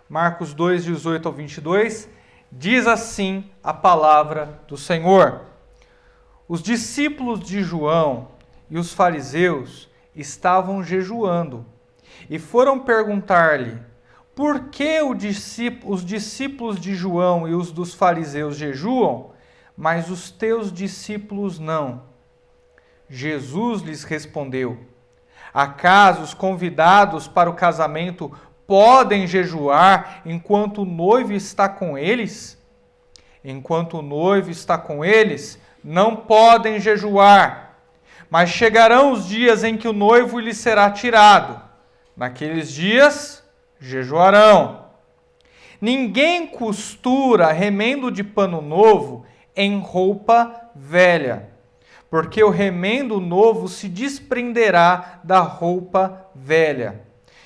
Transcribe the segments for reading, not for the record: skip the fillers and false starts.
Marcos 2, 18 ao 22, diz assim a palavra do Senhor. Os discípulos de João e os fariseus estavam jejuando e foram perguntar-lhe: por que os discípulos de João e os dos fariseus jejuam, mas os teus discípulos não? Jesus lhes respondeu: acaso os convidados para o casamento podem jejuar enquanto o noivo está com eles? Enquanto o noivo está com eles, não podem jejuar. Mas chegarão os dias em que o noivo lhes será tirado. Naqueles dias, jejuarão. Ninguém costura remendo de pano novo em roupa velha, porque o remendo novo se desprenderá da roupa velha,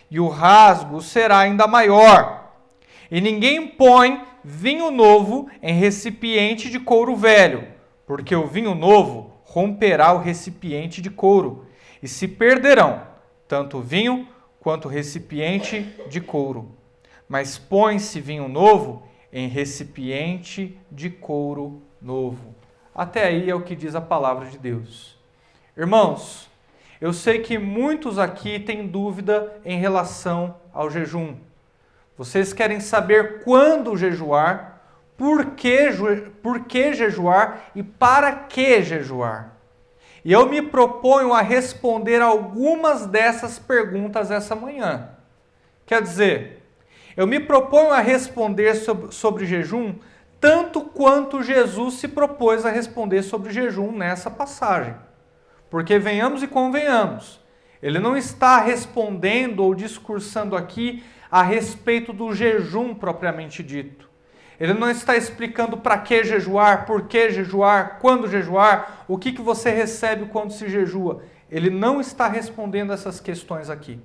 e o rasgo será ainda maior. E ninguém põe vinho novo em recipiente de couro velho, porque o vinho novo romperá o recipiente de couro, e se perderão tanto o vinho quanto o recipiente de couro. Mas põe-se vinho novo em recipiente de couro novo. Até aí é o que diz a palavra de Deus. Irmãos, eu sei que muitos aqui têm dúvida em relação ao jejum. Vocês querem saber quando jejuar, por que jejuar e para que jejuar. E eu me proponho a responder algumas dessas perguntas essa manhã. Quer dizer, eu me proponho a responder sobre jejum tanto quanto Jesus se propôs a responder sobre jejum nessa passagem. Porque venhamos e convenhamos, ele não está respondendo ou discursando aqui a respeito do jejum propriamente dito. Ele não está explicando para que jejuar, por que jejuar, quando jejuar, o que você recebe quando se jejua. Ele não está respondendo essas questões aqui.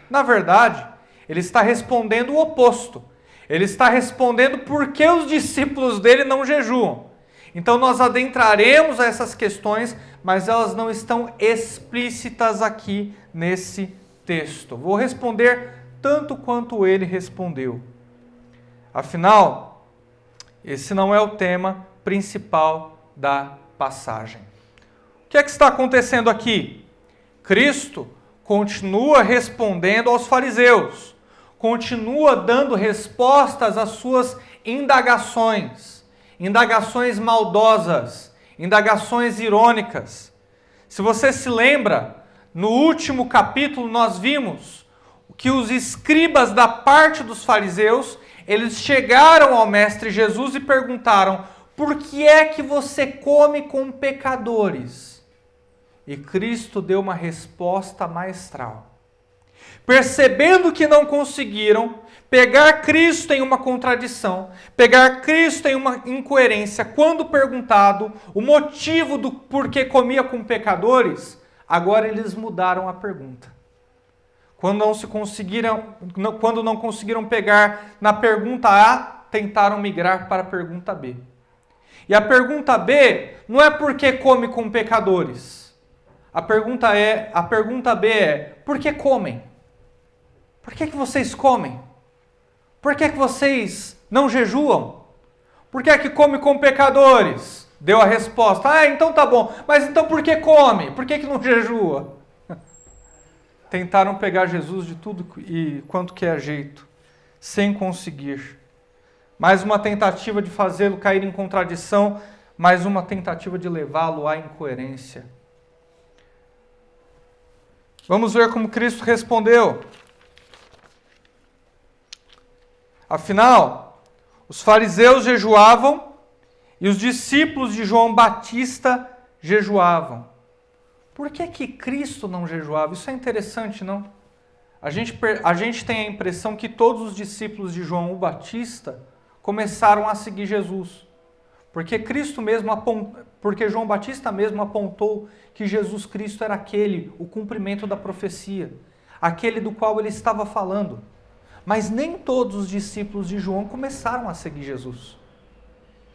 Na verdade, ele está respondendo o oposto. Ele está respondendo por que os discípulos dele não jejuam. Então nós adentraremos a essas questões, mas elas não estão explícitas aqui nesse texto. Vou responder tanto quanto ele respondeu. Afinal, esse não é o tema principal da passagem. O que é que está acontecendo aqui? Cristo continua respondendo aos fariseus, continua dando respostas às suas indagações maldosas, indagações irônicas. Se você se lembra, no último capítulo nós vimos que os escribas da parte dos fariseus, eles chegaram ao mestre Jesus e perguntaram: por que é que você come com pecadores? E Cristo deu uma resposta maestral. Percebendo que não conseguiram pegar Cristo em uma contradição, pegar Cristo em uma incoerência, quando perguntado o motivo do porquê comia com pecadores, agora eles mudaram a pergunta. Quando não conseguiram pegar na pergunta A, tentaram migrar para a pergunta B. E a pergunta B não é por que come com pecadores. A pergunta B é: por que comem? Por que vocês comem? Por que vocês não jejuam? Por que come com pecadores? Deu a resposta: então tá bom, mas então por que come? Por que não jejua? Tentaram pegar Jesus de tudo e quanto que é jeito, sem conseguir. Mais uma tentativa de fazê-lo cair em contradição, mais uma tentativa de levá-lo à incoerência. Vamos ver como Cristo respondeu. Afinal, os fariseus jejuavam e os discípulos de João Batista jejuavam. Por que Cristo não jejuava? Isso é interessante, não? A gente tem a impressão que todos os discípulos de João Batista começaram a seguir Jesus. Porque João Batista mesmo apontou que Jesus Cristo era o cumprimento da profecia, aquele do qual ele estava falando. Mas nem todos os discípulos de João começaram a seguir Jesus.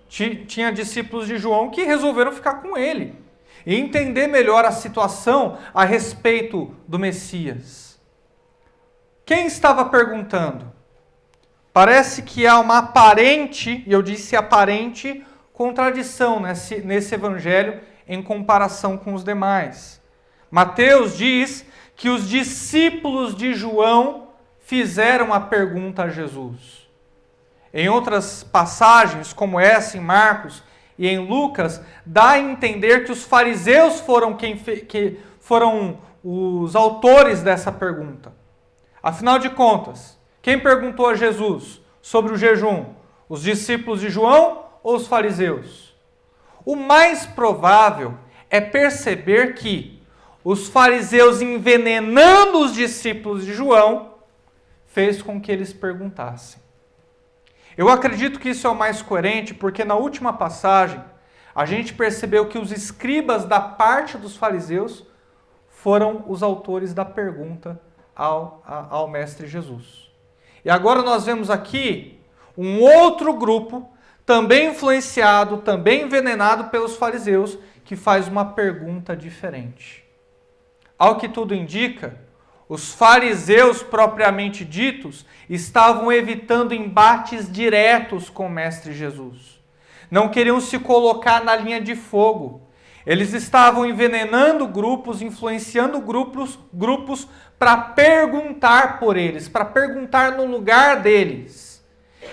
Tinha discípulos de João que resolveram ficar com ele e entender melhor a situação a respeito do Messias. Quem estava perguntando? Parece que há uma aparente, e eu disse aparente, contradição nesse evangelho em comparação com os demais. Mateus diz que os discípulos de João fizeram a pergunta a Jesus. Em outras passagens, como essa em Marcos e em Lucas, dá a entender que os fariseus foram os autores dessa pergunta. Afinal de contas, quem perguntou a Jesus sobre o jejum? Os discípulos de João ou os fariseus? O mais provável é perceber que os fariseus, envenenando os discípulos de João, fez com que eles perguntassem. Eu acredito que isso é o mais coerente, porque na última passagem, a gente percebeu que os escribas da parte dos fariseus foram os autores da pergunta ao Mestre Jesus. E agora nós vemos aqui um outro grupo, também influenciado, também envenenado pelos fariseus, que faz uma pergunta diferente. Ao que tudo indica, os fariseus propriamente ditos estavam evitando embates diretos com o Mestre Jesus. Não queriam se colocar na linha de fogo. Eles estavam envenenando grupos, influenciando grupos para perguntar por eles, para perguntar no lugar deles.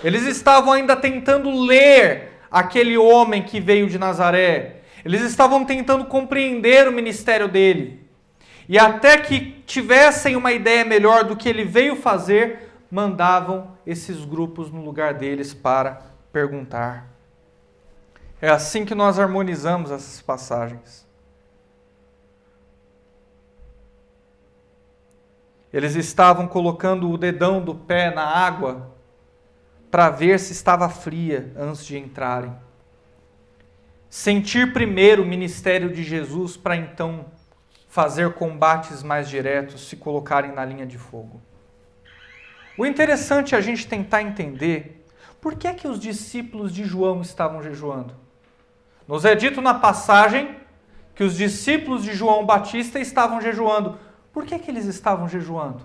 Eles estavam ainda tentando ler aquele homem que veio de Nazaré. Eles estavam tentando compreender o ministério dele. E até que tivessem uma ideia melhor do que ele veio fazer, mandavam esses grupos no lugar deles para perguntar. É assim que nós harmonizamos essas passagens. Eles estavam colocando o dedão do pé na água para ver se estava fria antes de entrarem. Sentir primeiro o ministério de Jesus para então fazer combates mais diretos, se colocarem na linha de fogo. O interessante é a gente tentar entender por que é que os discípulos de João estavam jejuando. Nos é dito na passagem que os discípulos de João Batista estavam jejuando. Por que é que eles estavam jejuando?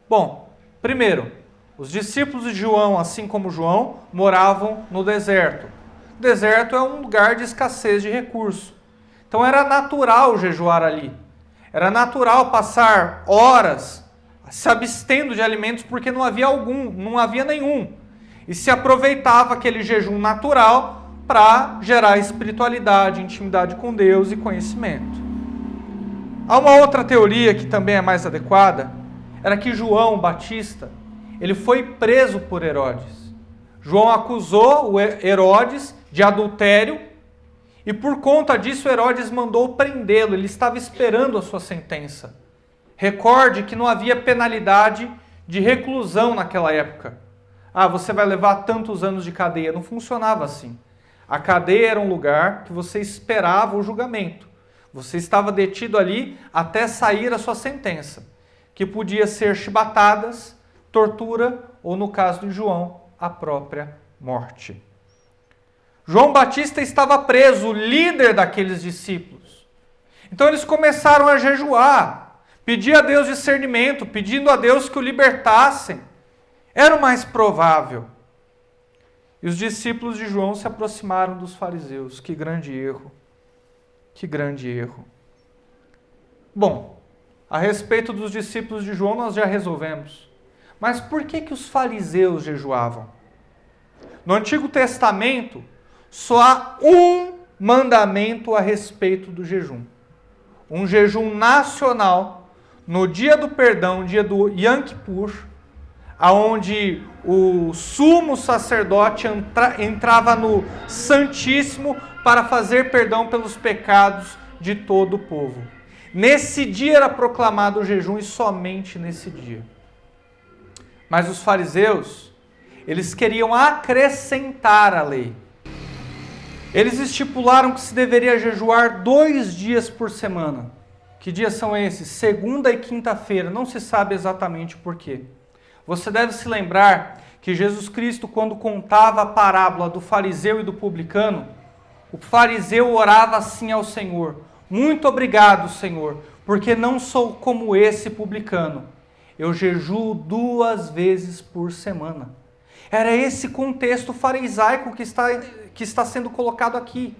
Bom, primeiro, os discípulos de João, assim como João, moravam no deserto. O deserto é um lugar de escassez de recursos. Então era natural jejuar ali. Era natural passar horas se abstendo de alimentos porque não havia nenhum. E se aproveitava aquele jejum natural para gerar espiritualidade, intimidade com Deus e conhecimento. Há uma outra teoria que também é mais adequada, era que João Batista, ele foi preso por Herodes. João acusou o Herodes de adultério e por conta disso Herodes mandou prendê-lo, ele estava esperando a sua sentença. Recorde que não havia penalidade de reclusão naquela época. Você vai levar tantos anos de cadeia. Não funcionava assim. A cadeia era um lugar que você esperava o julgamento. Você estava detido ali até sair a sua sentença, que podia ser chibatadas, tortura ou, no caso de João, a própria morte. João Batista estava preso, o líder daqueles discípulos. Então eles começaram a jejuar, pedir a Deus discernimento, pedindo a Deus que o libertassem. Era o mais provável. E os discípulos de João se aproximaram dos fariseus. Que grande erro. Que grande erro. Bom, a respeito dos discípulos de João nós já resolvemos. Mas por que os fariseus jejuavam? No Antigo Testamento, só há um mandamento a respeito do jejum. Um jejum nacional, no dia do perdão, dia do Yom Kippur, onde o sumo sacerdote entrava no Santíssimo para fazer perdão pelos pecados de todo o povo. Nesse dia era proclamado o jejum e somente nesse dia. Mas os fariseus, eles queriam acrescentar a lei. Eles estipularam que se deveria jejuar 2 dias por semana. Que dias são esses? Segunda e quinta-feira, não se sabe exatamente por quê. Você deve se lembrar que Jesus Cristo, quando contava a parábola do fariseu e do publicano, o fariseu orava assim ao Senhor: muito obrigado, Senhor, porque não sou como esse publicano. Eu jejuo 2 vezes por semana. Era esse contexto farisaico que está sendo colocado aqui.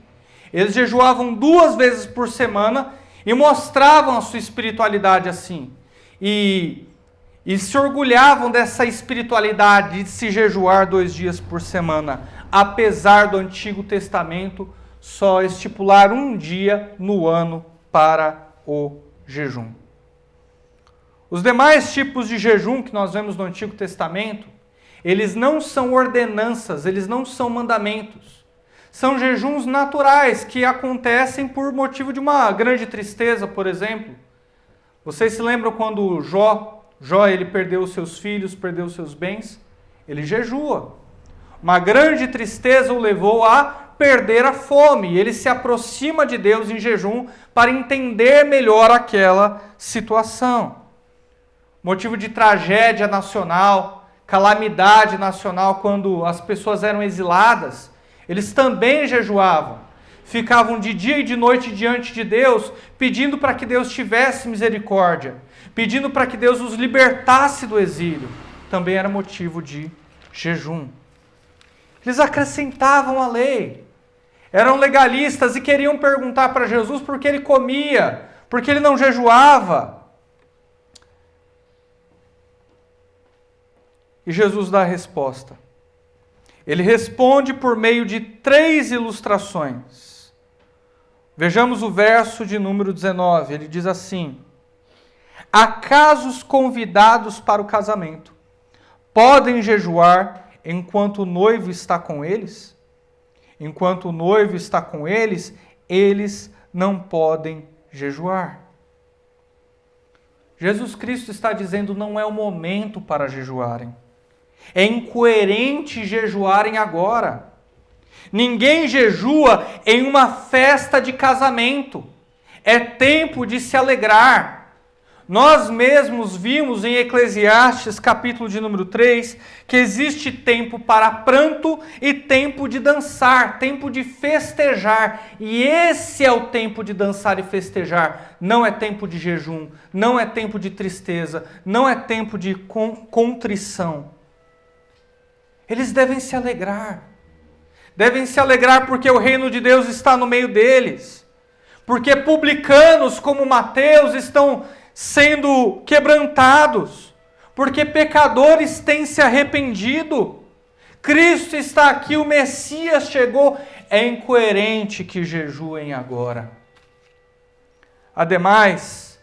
Eles jejuavam 2 vezes por semana e mostravam a sua espiritualidade assim. E se orgulhavam dessa espiritualidade de se jejuar 2 dias por semana, apesar do Antigo Testamento só estipular 1 dia no ano para o jejum. Os demais tipos de jejum que nós vemos no Antigo Testamento, eles não são ordenanças, eles não são mandamentos. São jejuns naturais que acontecem por motivo de uma grande tristeza, por exemplo. Vocês se lembram quando Jó ele perdeu os seus filhos, perdeu os seus bens? Ele jejua. Uma grande tristeza o levou a perder a fome. Ele se aproxima de Deus em jejum para entender melhor aquela situação. Motivo de tragédia nacional, calamidade nacional, quando as pessoas eram exiladas, eles também jejuavam. Ficavam de dia e de noite diante de Deus, pedindo para que Deus tivesse misericórdia, pedindo para que Deus os libertasse do exílio. Também era motivo de jejum. Eles acrescentavam a lei. Eram legalistas e queriam perguntar para Jesus por que ele comia, por que ele não jejuava. E Jesus dá a resposta. Ele responde por meio de 3 ilustrações. Vejamos o verso de número 19. Ele diz assim: acaso os convidados para o casamento podem jejuar enquanto o noivo está com eles? Enquanto o noivo está com eles, eles não podem jejuar. Jesus Cristo está dizendo: não é o momento para jejuarem. É incoerente jejuarem agora. Ninguém jejua em uma festa de casamento. É tempo de se alegrar. Nós mesmos vimos em Eclesiastes, capítulo de número 3, que existe tempo para pranto e tempo de dançar, tempo de festejar. E esse é o tempo de dançar e festejar. Não é tempo de jejum, não é tempo de tristeza, não é tempo de contrição. Eles devem se alegrar. Devem se alegrar porque o reino de Deus está no meio deles. Porque publicanos como Mateus estão sendo quebrantados. Porque pecadores têm se arrependido. Cristo está aqui, o Messias chegou. É incoerente que jejuem agora. Ademais,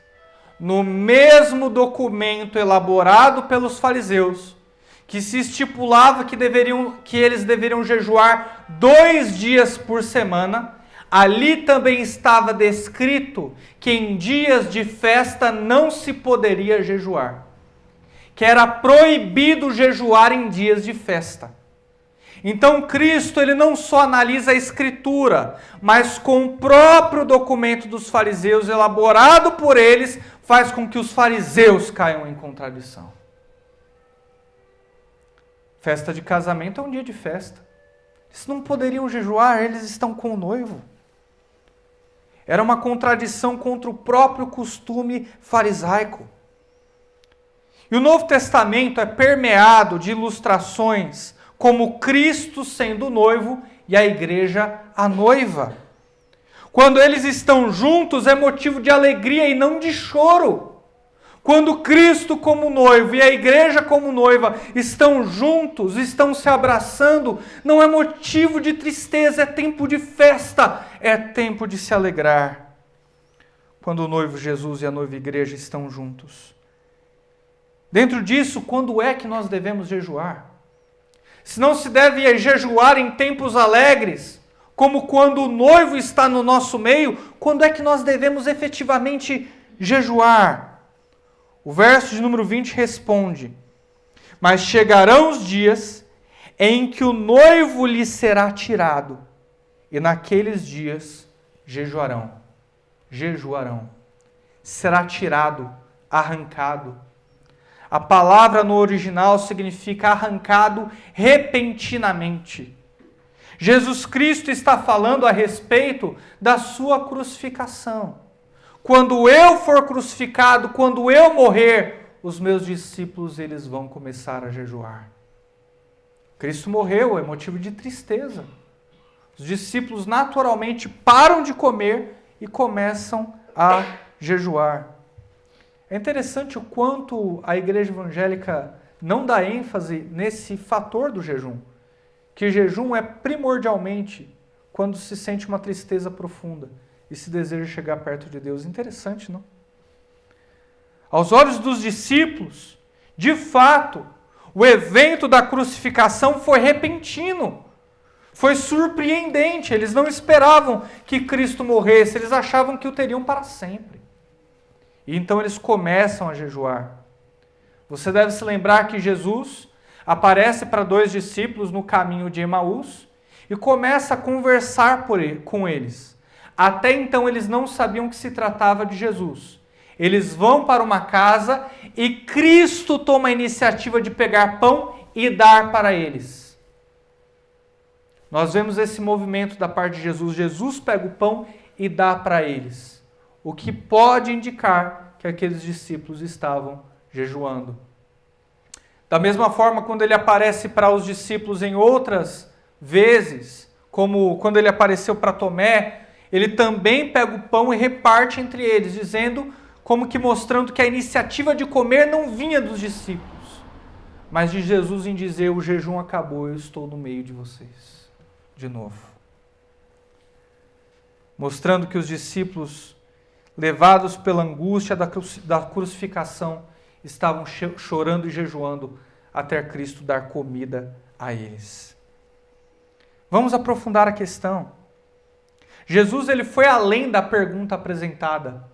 no mesmo documento elaborado pelos fariseus, que se estipulava que eles deveriam jejuar 2 dias por semana, ali também estava descrito que em dias de festa não se poderia jejuar. Que era proibido jejuar em dias de festa. Então Cristo, ele não só analisa a Escritura, mas com o próprio documento dos fariseus, elaborado por eles, faz com que os fariseus caiam em contradição. Festa de casamento é um dia de festa. Eles não poderiam jejuar, eles estão com o noivo. Era uma contradição contra o próprio costume farisaico. E o Novo Testamento é permeado de ilustrações como Cristo sendo o noivo e a igreja a noiva. Quando eles estão juntos é motivo de alegria e não de choro. Quando Cristo como noivo e a igreja como noiva estão juntos, estão se abraçando, não é motivo de tristeza, é tempo de festa, é tempo de se alegrar. Quando o noivo Jesus e a noiva igreja estão juntos. Dentro disso, quando é que nós devemos jejuar? Se não se deve jejuar em tempos alegres, como quando o noivo está no nosso meio, quando é que nós devemos efetivamente jejuar? O verso de número 20 responde: mas chegarão os dias em que o noivo lhe será tirado, e naqueles dias jejuarão. Será tirado, arrancado. A palavra no original significa arrancado repentinamente. Jesus Cristo está falando a respeito da sua crucificação. Quando eu for crucificado, quando eu morrer, os meus discípulos eles vão começar a jejuar. Cristo morreu, é motivo de tristeza. Os discípulos naturalmente param de comer e começam a jejuar. É interessante o quanto a igreja evangélica não dá ênfase nesse fator do jejum. Que jejum é primordialmente quando se sente uma tristeza profunda e se deseja chegar perto de Deus. Interessante, não? Aos olhos dos discípulos, de fato, o evento da crucificação foi repentino. Foi surpreendente. Eles não esperavam que Cristo morresse. Eles achavam que o teriam para sempre. E então eles começam a jejuar. Você deve se lembrar que Jesus aparece para 2 discípulos no caminho de Emaús e começa a conversar com eles. Até então eles não sabiam que se tratava de Jesus. Eles vão para uma casa e Cristo toma a iniciativa de pegar pão e dar para eles. Nós vemos esse movimento da parte de Jesus. Jesus pega o pão e dá para eles. O que pode indicar que aqueles discípulos estavam jejuando. Da mesma forma, quando ele aparece para os discípulos em outras vezes, como quando ele apareceu para Tomé, ele também pega o pão e reparte entre eles, dizendo, como que mostrando que a iniciativa de comer não vinha dos discípulos, mas de Jesus em dizer, o jejum acabou, eu estou no meio de vocês, de novo. Mostrando que os discípulos, levados pela angústia da crucificação, estavam chorando e jejuando até Cristo dar comida a eles. Vamos aprofundar a questão. Jesus ele foi além da pergunta apresentada.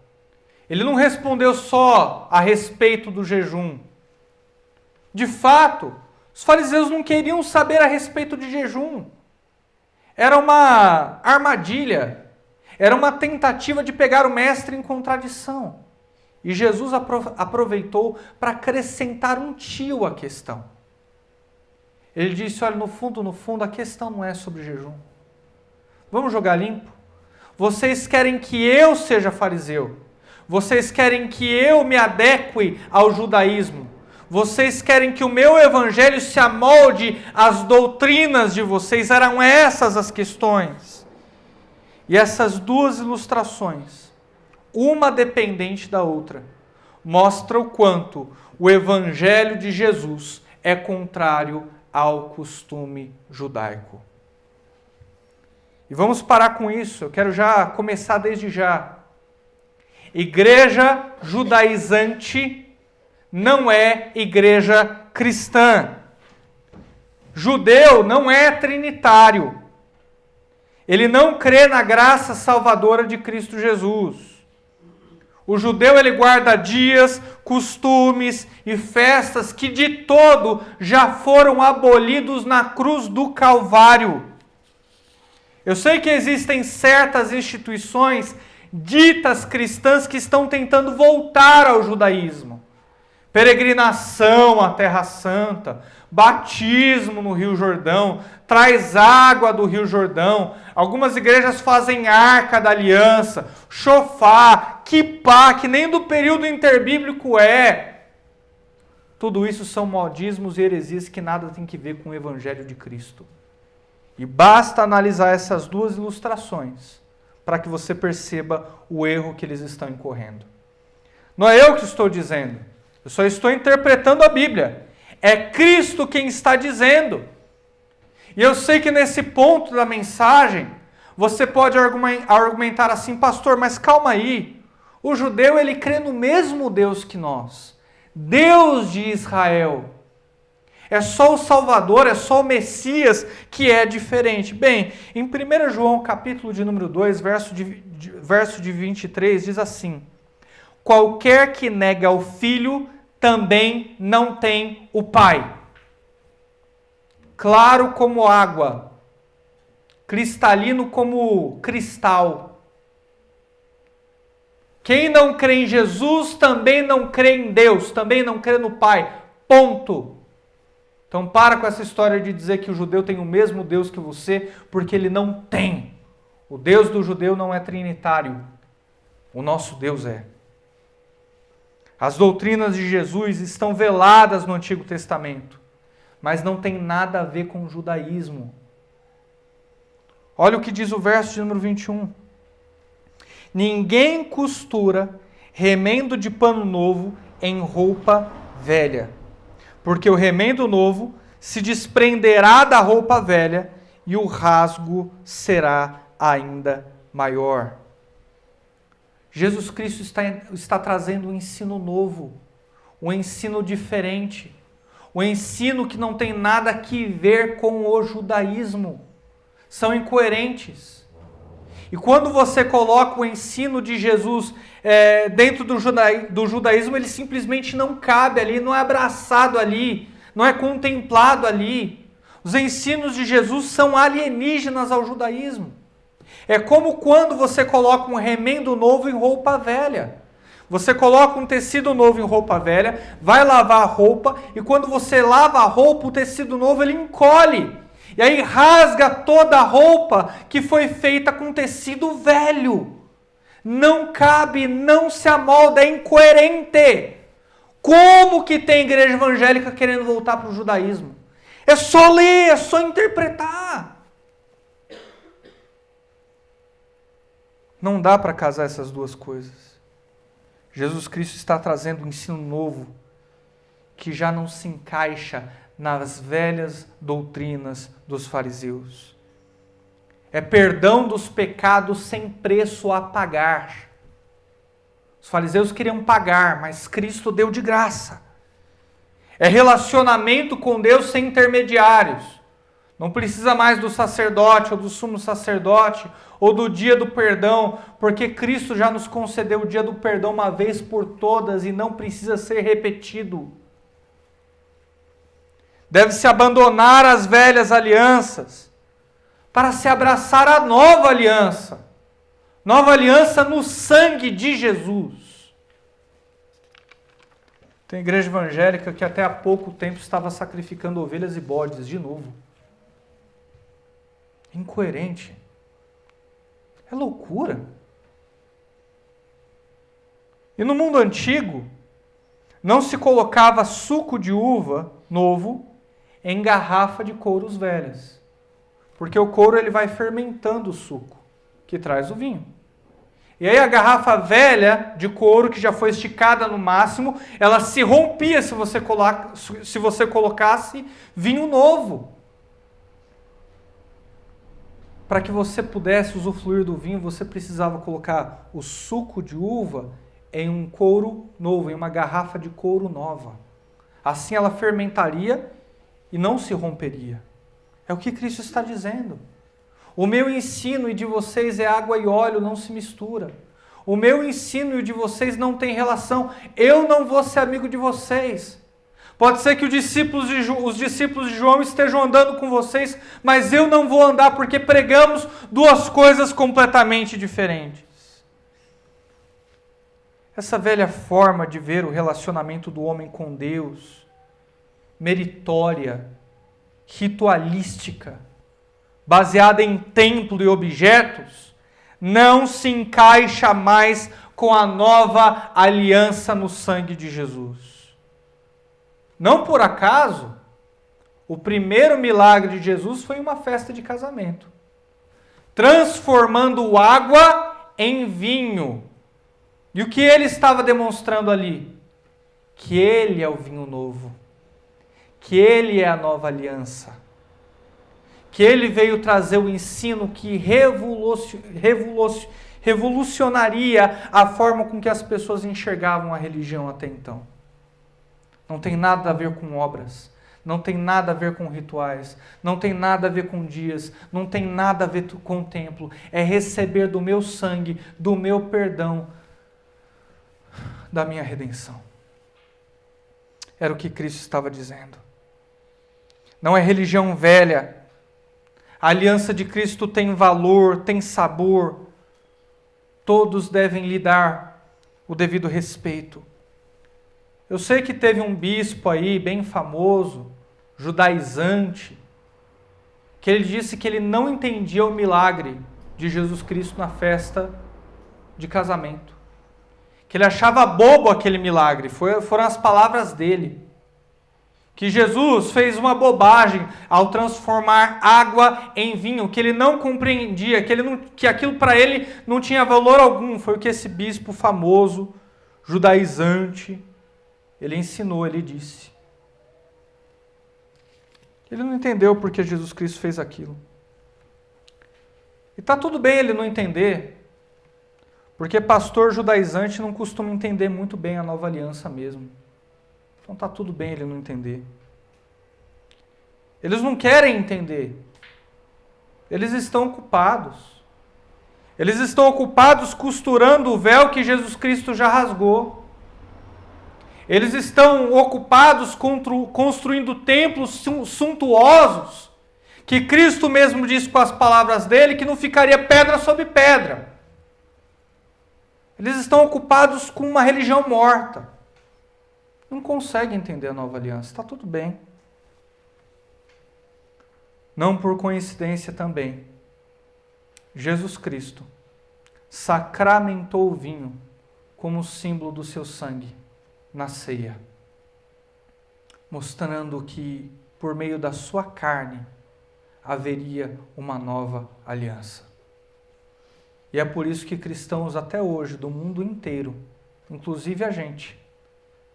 Ele não respondeu só a respeito do jejum. De fato, os fariseus não queriam saber a respeito de jejum. Era uma armadilha. Era uma tentativa de pegar o mestre em contradição. E Jesus aproveitou para acrescentar um tio à questão. Ele disse, olha, no fundo, a questão não é sobre jejum. Vamos jogar limpo? Vocês querem que eu seja fariseu. Vocês querem que eu me adeque ao judaísmo. Vocês querem que o meu evangelho se amolde às doutrinas de vocês. Eram essas as questões. E essas duas ilustrações, uma dependente da outra, mostra o quanto o evangelho de Jesus é contrário ao costume judaico. E vamos parar com isso, eu quero já começar desde já. Igreja judaizante não é igreja cristã. Judeu não é trinitário. Ele não crê na graça salvadora de Cristo Jesus. O judeu ele guarda dias, costumes e festas que de todo já foram abolidos na cruz do Calvário. Eu sei que existem certas instituições ditas cristãs que estão tentando voltar ao judaísmo. Peregrinação à Terra Santa, batismo no Rio Jordão, traz água do Rio Jordão. Algumas igrejas fazem arca da aliança, shofar, quipá, que nem do período interbíblico é. Tudo isso são modismos e heresias que nada tem que ver com o Evangelho de Cristo. E basta analisar essas duas ilustrações para que você perceba o erro que eles estão incorrendo. Não é eu que estou dizendo, eu só estou interpretando a Bíblia. É Cristo quem está dizendo. E eu sei que nesse ponto da mensagem, você pode argumentar assim, pastor, mas calma aí. O judeu, ele crê no mesmo Deus que nós. Deus de Israel. É só o Salvador, é só o Messias que é diferente. Bem, em 1 João, capítulo de número 2, verso de 23, diz assim: qualquer que nega o Filho também não tem o Pai. Claro como água, cristalino como cristal. Quem não crê em Jesus também não crê em Deus, também não crê no Pai. Ponto. Então para com essa história de dizer que o judeu tem o mesmo Deus que você, porque ele não tem. O Deus do judeu não é trinitário. O nosso Deus é. As doutrinas de Jesus estão veladas no Antigo Testamento. mas não tem nada a ver com o judaísmo. Olha o que diz o verso de número 21. Ninguém costura remendo de pano novo em roupa velha, porque o remendo novo se desprenderá da roupa velha e o rasgo será ainda maior. Jesus Cristo está trazendo um ensino novo, um ensino diferente, um ensino que não tem nada a ver com o judaísmo. São incoerentes. E quando você coloca o ensino de Jesus dentro do judaísmo, ele simplesmente não cabe ali, não é abraçado ali, não é contemplado ali. Os ensinos de Jesus são alienígenas ao judaísmo. É como quando você coloca um remendo novo em roupa velha. Você coloca um tecido novo em roupa velha, vai lavar a roupa, e quando você lava a roupa, o tecido novo ele encolhe. E aí rasga toda a roupa que foi feita com tecido velho. Não cabe, não se amolda, é incoerente. Como que tem igreja evangélica querendo voltar para o judaísmo? É só ler, é só interpretar. Não dá para casar essas duas coisas. Jesus Cristo está trazendo um ensino novo que já não se encaixa nas velhas doutrinas dos fariseus. É perdão dos pecados sem preço a pagar. Os fariseus queriam pagar, mas Cristo deu de graça. É relacionamento com Deus sem intermediários. Não precisa mais do sacerdote ou do sumo sacerdote ou do dia do perdão, porque Cristo já nos concedeu o dia do perdão uma vez por todas e não precisa ser repetido. Deve-se abandonar as velhas alianças para se abraçar a nova aliança. Nova aliança no sangue de Jesus. Tem igreja evangélica que até há pouco tempo estava sacrificando ovelhas e bodes de novo. Incoerente. É loucura. E no mundo antigo, não se colocava suco de uva novo em garrafa de couros velhas. Porque o couro ele vai fermentando o suco, que traz o vinho. E aí a garrafa velha de couro, que já foi esticada no máximo, ela se rompia se você colocasse vinho novo. Para que você pudesse usufruir do vinho, você precisava colocar o suco de uva em um couro novo, em uma garrafa de couro nova. Assim ela fermentaria e não se romperia. É o que Cristo está dizendo. O meu ensino e de vocês é água e óleo, não se mistura. O meu ensino e o de vocês não tem relação. Eu não vou ser amigo de vocês. Pode ser que os discípulos de João estejam andando com vocês, mas eu não vou andar porque pregamos duas coisas completamente diferentes. Essa velha forma de ver o relacionamento do homem com Deus, meritória, ritualística, baseada em templo e objetos, não se encaixa mais com a nova aliança no sangue de Jesus. Não por acaso, o primeiro milagre de Jesus foi uma festa de casamento, transformando água em vinho. E o que ele estava demonstrando ali? Que ele é o vinho novo, que ele é a nova aliança, que ele veio trazer o ensino que revolucionaria a forma com que as pessoas enxergavam a religião até então. Não tem nada a ver com obras, não tem nada a ver com rituais, não tem nada a ver com dias, não tem nada a ver com o templo. É receber do meu sangue, do meu perdão, da minha redenção. Era o que Cristo estava dizendo. Não é religião velha. A aliança de Cristo tem valor, tem sabor. Todos devem lhe dar o devido respeito. Eu sei que teve um bispo aí, bem famoso, judaizante, que ele disse que ele não entendia o milagre de Jesus Cristo na festa de casamento. Que ele achava bobo aquele milagre, foram as palavras dele. que Jesus fez uma bobagem ao transformar água em vinho, que ele não compreendia, que aquilo para ele não tinha valor algum. Foi o que esse bispo famoso, judaizante, ele ensinou, ele disse. Ele não entendeu porque Jesus Cristo fez aquilo. E está tudo bem ele não entender, porque pastor judaizante não costuma entender muito bem a nova aliança mesmo. Então está tudo bem ele não entender. Eles não querem entender. Eles estão ocupados. Eles estão ocupados costurando o véu que Jesus Cristo já rasgou. Eles estão ocupados construindo templos suntuosos, que Cristo mesmo disse com as palavras dele que não ficaria pedra sobre pedra. Eles estão ocupados com uma religião morta. Não conseguem entender a nova aliança. Está tudo bem. Não por coincidência também, Jesus Cristo sacramentou o vinho como símbolo do seu sangue na ceia, mostrando que por meio da sua carne haveria uma nova aliança. E é por isso que cristãos até hoje, do mundo inteiro, inclusive a gente,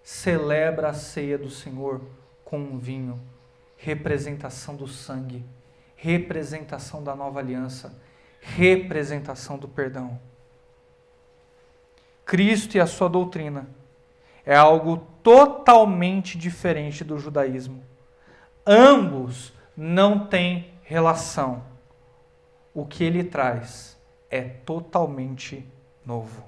celebra a ceia do Senhor com um vinho, representação do sangue, representação da nova aliança, representação do perdão. Cristo e a sua doutrina é algo totalmente diferente do judaísmo. Ambos não têm relação. O que ele traz é totalmente novo.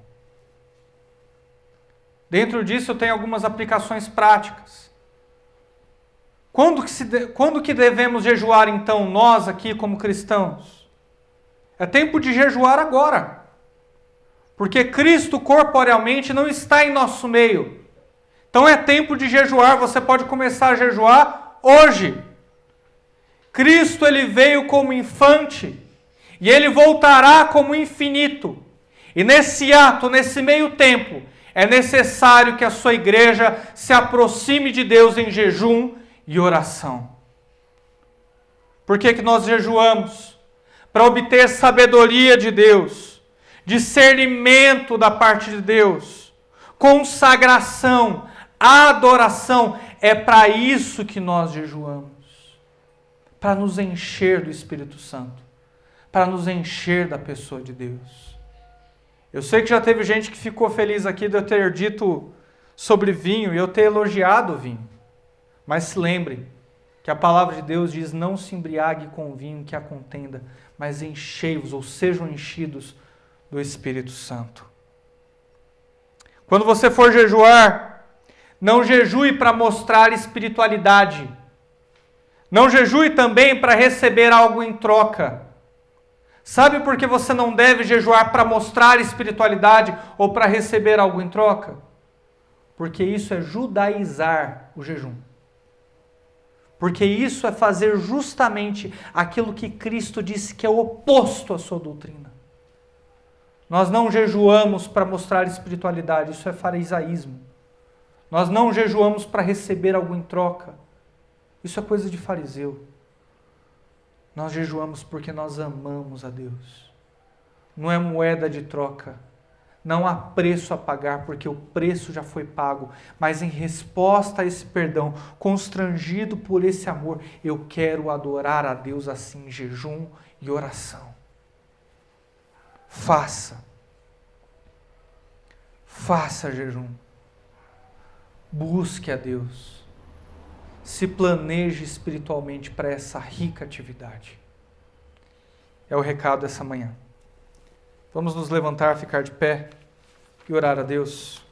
Dentro disso eu tenho algumas aplicações práticas. Quando que devemos jejuar então, nós aqui como cristãos? É tempo de jejuar agora. Porque Cristo corporealmente não está em nosso meio. Então é tempo de jejuar, você pode começar a jejuar hoje. Cristo ele veio como infante e ele voltará como infinito. E nesse ato, nesse meio tempo, é necessário que a sua igreja se aproxime de Deus em jejum e oração. Por que nós jejuamos? Para obter sabedoria de Deus, discernimento da parte de Deus, consagração, adoração. É para isso que nós jejuamos. Para nos encher do Espírito Santo. Para nos encher da pessoa de Deus. Eu sei que já teve gente que ficou feliz aqui de eu ter dito sobre vinho e eu ter elogiado o vinho. Mas se lembre que a palavra de Deus diz: não se embriague com o vinho que a contenda, mas enchei-vos, ou sejam enchidos do Espírito Santo. Quando você for jejuar, não jejue para mostrar espiritualidade. Não jejue também para receber algo em troca. Sabe por que você não deve jejuar para mostrar espiritualidade ou para receber algo em troca? Porque isso é judaizar o jejum. Porque isso é fazer justamente aquilo que Cristo disse que é o oposto à sua doutrina. Nós não jejuamos para mostrar espiritualidade, isso é farisaísmo. Nós não jejuamos para receber algo em troca, isso é coisa de fariseu. Nós jejuamos porque nós amamos a Deus. Não é moeda de troca. Não há preço a pagar, porque o preço já foi pago. Mas em resposta a esse perdão, constrangido por esse amor, eu quero adorar a Deus assim, em jejum e oração. Faça jejum. Busque a Deus. Se planeje espiritualmente para essa rica atividade. É o recado dessa manhã. Vamos nos levantar, ficar de pé e orar a Deus.